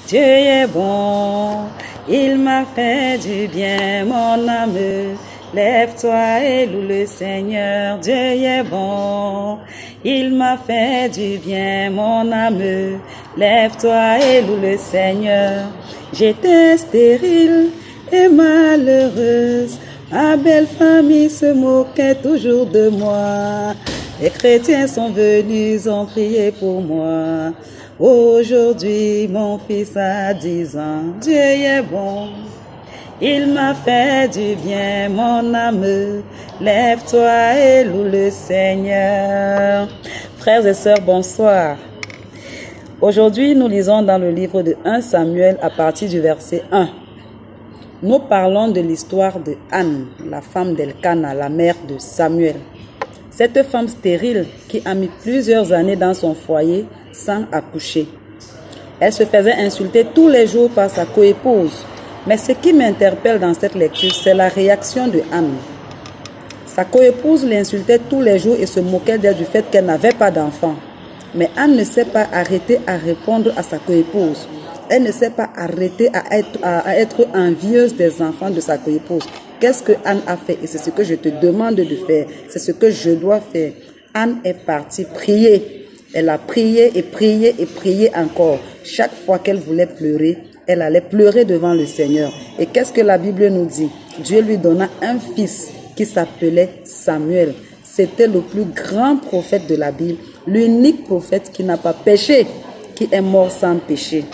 Dieu est bon, il m'a fait du bien, mon âme. Lève-toi et loue le Seigneur, Dieu est bon, il m'a fait du bien, mon âme. Lève-toi et loue le Seigneur. J'étais stérile et malheureuse, ma belle famille se moquait toujours de moi. Les chrétiens sont venus, ont prié pour moi. Aujourd'hui, mon fils a 10 ans, Dieu est bon. Il m'a fait du bien, mon âme. Lève-toi et loue le Seigneur. Frères et sœurs, bonsoir. Aujourd'hui, nous lisons dans le livre de 1 Samuel à partir du verset 1. Nous parlons de l'histoire de Anne, la femme d'Elkana, la mère de Samuel. Cette femme stérile qui a mis plusieurs années dans son foyer sans accoucher. Elle se faisait insulter tous les jours par sa coépouse. Mais ce qui m'interpelle dans cette lecture, c'est la réaction de Anne. Sa coépouse l'insultait tous les jours et se moquait d'elle du fait qu'elle n'avait pas d'enfant. Mais Anne ne s'est pas arrêtée à répondre à sa coépouse. Elle ne s'est pas arrêtée à être envieuse des enfants de sa coépouse. Qu'est-ce que Anne a fait? Et c'est ce que je te demande de faire. C'est ce que je dois faire. Anne est partie prier. Elle a prié et prié et prié encore. Chaque fois qu'elle voulait pleurer, elle allait pleurer devant le Seigneur. Et qu'est-ce que la Bible nous dit? Dieu lui donna un fils qui s'appelait Samuel. C'était le plus grand prophète de la Bible, l'unique prophète qui n'a pas péché, qui est mort sans péché.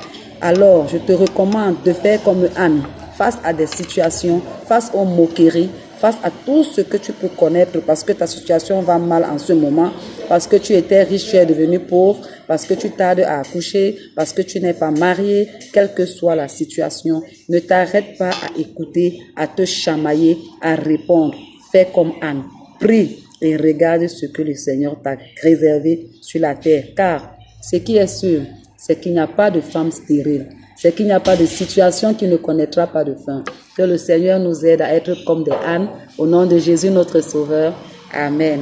Alors, je te recommande de faire comme Anne, face à des situations, face aux moqueries, face à tout ce que tu peux connaître parce que ta situation va mal en ce moment, parce que tu étais riche, tu es devenu pauvre, parce que tu tardes à accoucher, parce que tu n'es pas marié, quelle que soit la situation, ne t'arrête pas à écouter, à te chamailler, à répondre. Fais comme Anne, prie et regarde ce que le Seigneur t'a réservé sur la terre. Car ce qui est sûr, c'est qu'il n'y a pas de femme stérile. C'est qu'il n'y a pas de situation qui ne connaîtra pas de fin. Que le Seigneur nous aide à être comme des ânes. Au nom de Jésus, notre Sauveur. Amen.